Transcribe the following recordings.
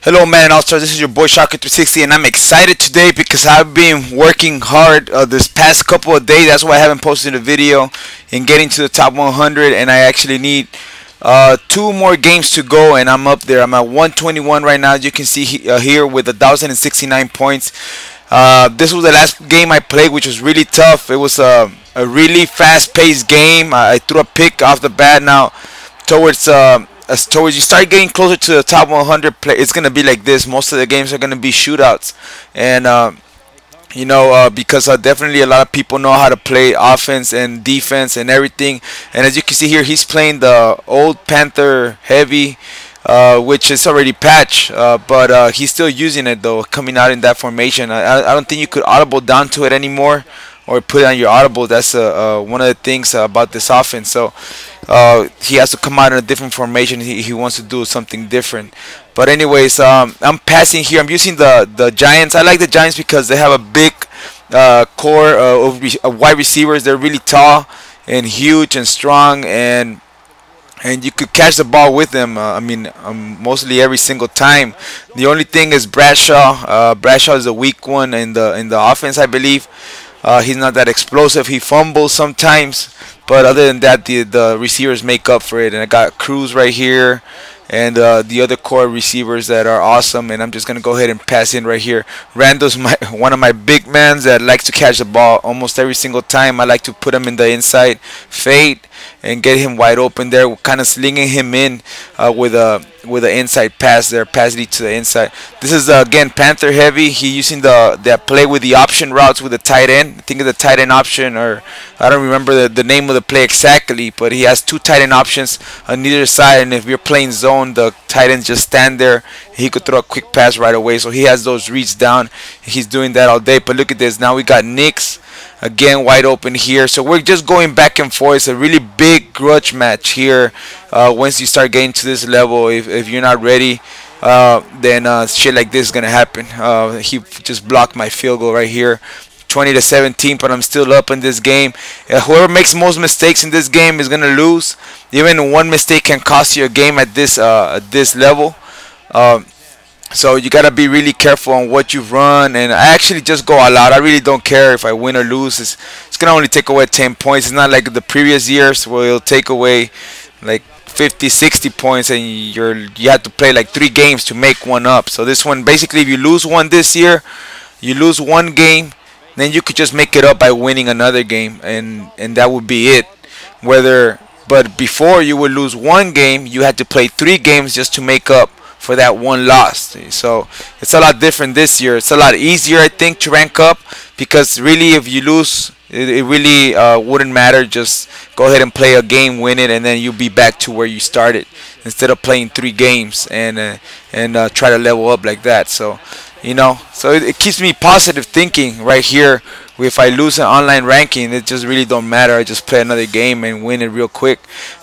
Hello, Maddenallstars. This is your boy Shocker360, and I'm excited today because I've been working hard this past couple of days. That's why I haven't posted a video in getting to the top 100, and I actually need two more games to go, and I'm up there. I'm at 121 right now, as you can see here with 1,069 points. This was the last game I played, which was really tough. It was a really fast-paced game. I threw a pick off the bat. Now, towards you start getting closer to the top 100 play, it's gonna be like this. Most of the games are gonna be shootouts, and because definitely a lot of people know how to play offense and defense and everything. And as you can see here, he's playing the old Panther heavy, which is already patched, but he's still using it though, coming out in that formation. I don't think you could audible down to it anymore, or put it on your audible. That's one of the things about this offense. So he has to come out in a different formation. He wants to do something different. But anyways, I'm passing here. I'm using the Giants. I like the Giants because they have a big core of wide receivers. They're really tall and huge and strong, and you could catch the ball with them. Mostly every single time. The only thing is Bradshaw. Bradshaw is a weak one in the offense, I believe. He's not that explosive. He fumbles sometimes, but other than that, the receivers make up for it. And I got Cruz right here, and the other core receivers that are awesome. And I'm just gonna go ahead and pass in right here. Randall's one of my big mans that likes to catch the ball almost every single time. I like to put him in the inside fade and get him wide open there, kind of slinging him in with an inside pass there, pass lead to the inside. This is again Panther heavy. He using that play with the option routes with the tight end. I think of the tight end option, or I don't remember the name of the play exactly, but he has two tight end options on either side, and if you're playing zone, the tight ends just stand there. He could throw a quick pass right away, so he has those reads down. He's doing that all day. But look at this. Now we got Knicks again wide open here, so we're just going back and forth. It's a really big grudge match here. Once you start getting to this level, if you're not ready, then shit like this is gonna happen. He just blocked my field goal right here, 20-17, but I'm still up in this game. Whoever makes most mistakes in this game is gonna lose. Even one mistake can cost you a game at this level. So you gotta be really careful on what you run, and I actually just go all out. I really don't care if I win or lose. It's gonna only take away 10 points. It's not like the previous years where it'll take away like 50-60 points, and you have to play like 3 games to make one up. So this one, basically, if you lose one this year, you lose one game, then you could just make it up by winning another game, and that would be it. But before, you would lose one game, you had to play 3 games just to make up for that one loss. So it's a lot different this year. It's a lot easier, I think, to rank up, because really, if you lose, it really wouldn't matter. Just go ahead and play a game, win it, and then you'll be back to where you started, instead of playing 3 games and try to level up like that. So so it keeps me positive thinking right here. If I lose an online ranking, it just really don't matter. I just play another game and win it real quick.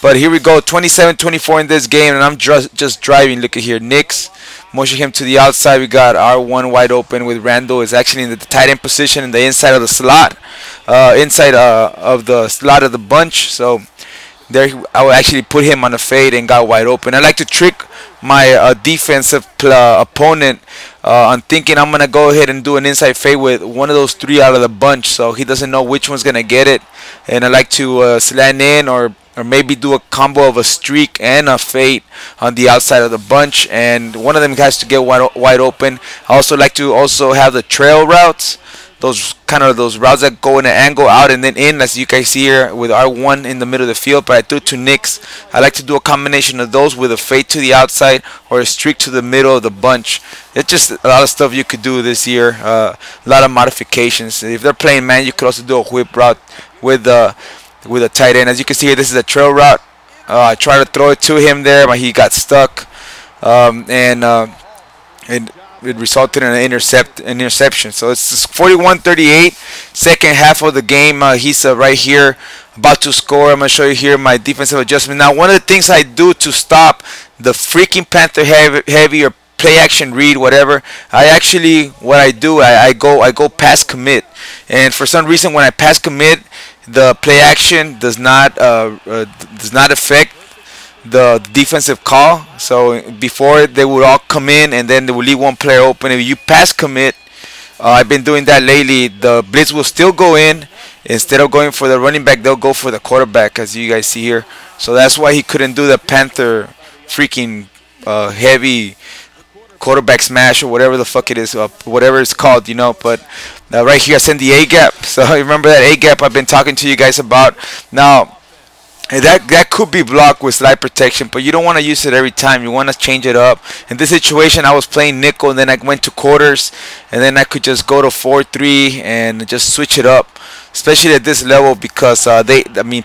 But here we go, 27-24 in this game, and I'm just driving. Look at here, Knicks, motion him to the outside. We got R1 wide open with Randall. Is actually in the tight end position in the inside of the slot, inside of the slot of the bunch. So there, I would actually put him on a fade and got wide open. I like to trick my defensive opponent on thinking I'm gonna go ahead and do an inside fade with one of those 3 out of the bunch, so he doesn't know which one's gonna get it. And I like to slant in, or maybe do a combo of a streak and a fade on the outside of the bunch, and one of them has to get wide open. I also like to have the trail routes. Those routes that go in an angle out and then in, as you guys see here with R1 in the middle of the field. But I threw to Knicks. I like to do a combination of those with a fade to the outside or a streak to the middle of the bunch. It's just a lot of stuff you could do this year. A lot of modifications. If they're playing man, you could also do a whip route with a tight end. As you can see here, this is a trail route. I tried to throw it to him there, but he got stuck, and it resulted in an interception. So it's 41-38, second half of the game. He's right here about to score. I'm going to show you here my defensive adjustment. Now, one of the things I do to stop the freaking Panther heavy or play action read, whatever, what I do, I go pass commit. And for some reason, when I pass commit, the play action does not affect the defensive call. So before they would all come in and then they would leave one player open. If you pass commit, I've been doing that lately. The blitz will still go in. Instead of going for the running back, they'll go for the quarterback, as you guys see here. So that's why he couldn't do the Panther freaking heavy quarterback smash or whatever the fuck it is, whatever it's called, you know. But right here I send the A gap. So remember that A gap I've been talking to you guys about. Now that could be blocked with slide protection, but you don't want to use it every time. You want to change it up. In this situation, I was playing nickel, and then I went to quarters, and then I could just go to 4-3 and just switch it up, especially at this level, because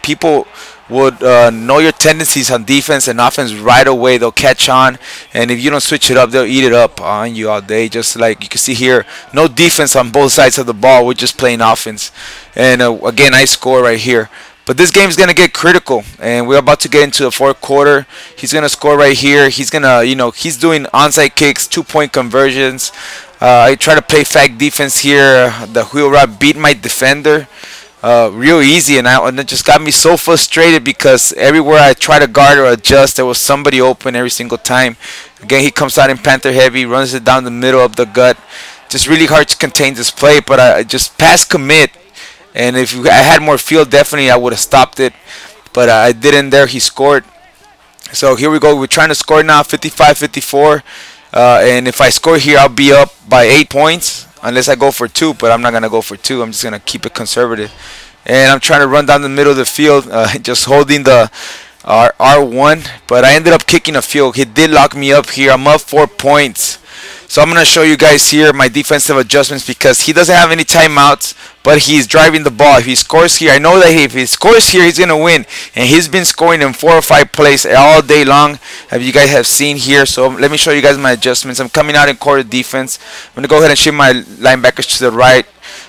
people would know your tendencies on defense and offense right away. They'll catch on, and if you don't switch it up, they'll eat it up on you all day. Just like you can see here, no defense on both sides of the ball. We're just playing offense, and again, I score right here. But this game is going to get critical, and we're about to get into the fourth quarter. He's going to score right here. He's going to, he's doing onside kicks, 2-point conversions. I try to play fake defense here. The wheel route beat my defender real easy, and it just got me so frustrated because everywhere I try to guard or adjust, there was somebody open every single time. Again, he comes out in Panther heavy, runs it down the middle of the gut. Just really hard to contain this play, but I just pass commit. And if I had more field, definitely I would have stopped it. But I didn't there. He scored. So here we go. We're trying to score now, 55-54. And if I score here, I'll be up by 8 points. Unless I go for 2. But I'm not going to go for 2. I'm just going to keep it conservative. And I'm trying to run down the middle of the field. Just holding the R1. But I ended up kicking a field. He did lock me up here. I'm up 4 points. So I'm going to show you guys here my defensive adjustments because he doesn't have any timeouts, but he's driving the ball. If he scores here, I know that if he scores here, he's going to win. And he's been scoring in 4 or 5 plays all day long, as you guys have seen here. So let me show you guys my adjustments. I'm coming out in quarter defense. I'm going to go ahead and shift my linebackers to the right.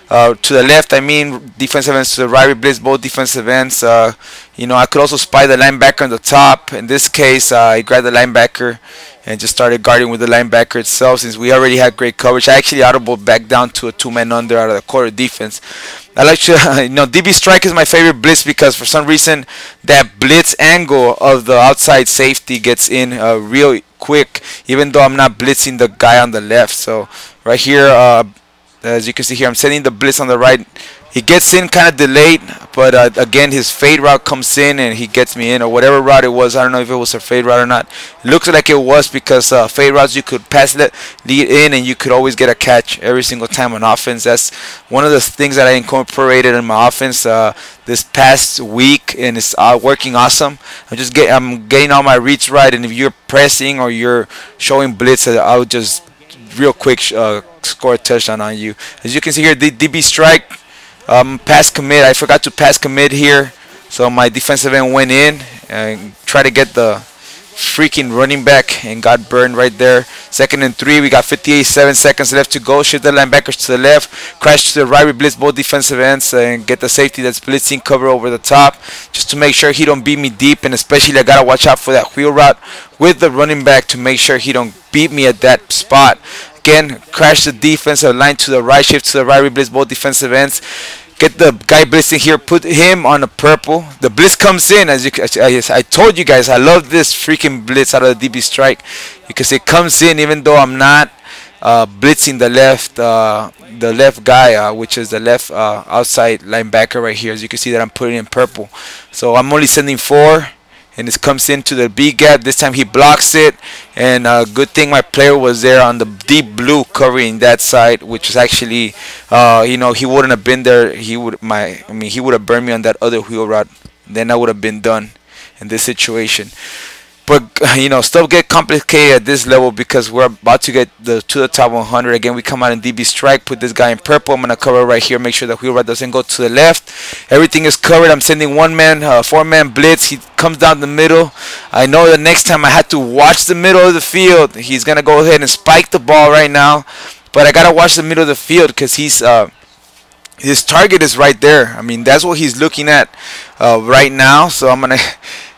To the left, I mean defensive ends to the right. We blitz both defensive ends. I could also spy the linebacker on the top. In this case, I grabbed the linebacker and just started guarding with the linebacker itself since we already had great coverage. I actually audibled back down to a 2-man under out of the quarter defense. I like to, DB strike is my favorite blitz because for some reason that blitz angle of the outside safety gets in real quick, even though I'm not blitzing the guy on the left. So right here, as you can see here, I'm sending the blitz on the right. He gets in kind of delayed, but again, his fade route comes in and he gets me in, or whatever route it was. I don't know if it was a fade route or not. It looks like it was because fade routes you could pass it, lead in, and you could always get a catch every single time on offense. That's one of the things that I incorporated in my offense this past week, and it's working awesome. I'm getting all my reads right, and if you're pressing or you're showing blitz, I'll just real quick score a touchdown on you. As you can see here, the DB strike. Pass commit. I forgot to pass commit here, so my defensive end went in and tried to get the freaking running back and got burned right there. 2nd and 3. We got 7 seconds left to go. Shift the linebackers to the left, crash to the right. We blitz both defensive ends and get the safety that's blitzing cover over the top, just to make sure he don't beat me deep. And especially I gotta watch out for that wheel route with the running back to make sure he don't beat me at that spot. Again, crash the defensive line to the right, shift to the right, we blitz both defensive ends. Get the guy blitzing here, put him on the purple. The blitz comes in, as I told you guys, I love this freaking blitz out of the DB strike because it comes in even though I'm not blitzing the left guy, which is the left outside linebacker right here. As you can see that I'm putting in purple. So I'm only sending 4. And this comes into the B gap. This time he blocks it, and good thing my player was there on the deep blue covering that side, which is actually, he wouldn't have been there. He would have burned me on that other wheel route. Then I would have been done in this situation. But stuff get complicated at this level because we're about to get to the top 100. Again, we come out in DB strike, put this guy in purple. I'm gonna cover right here, make sure the wheel route doesn't go to the left. Everything is covered. I'm sending 1-man, 4-man blitz. He comes down the middle. I know the next time I had to watch the middle of the field. He's gonna go ahead and spike the ball right now, but I gotta watch the middle of the field because his target is right there. I mean, that's what he's looking at right now. So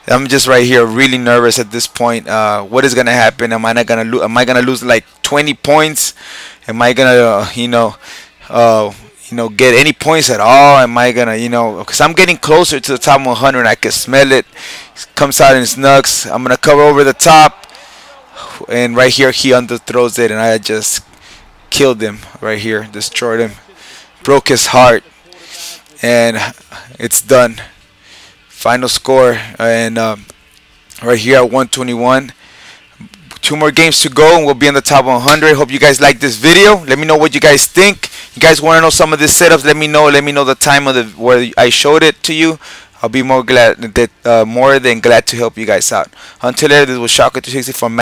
I'm just right here really nervous at this point. What is gonna happen? Am I gonna lose like 20 points? Am I gonna get any points at all? Am I gonna, because I'm getting closer to the top 100 and I can smell it. Comes out in snugs. I'm gonna cover over the top, and right here he underthrows it, and I just killed him right here, destroyed him, broke his heart, and it's done. Final score, and right here at 121. 2 more games to go and we'll be in the top 100. Hope you guys like this video. Let me know what you guys think. You guys want to know some of these setups? Let me know. Let me know the time of where I showed it to you. I'll be more than glad to help you guys out. Until later, this was Shocker 360 from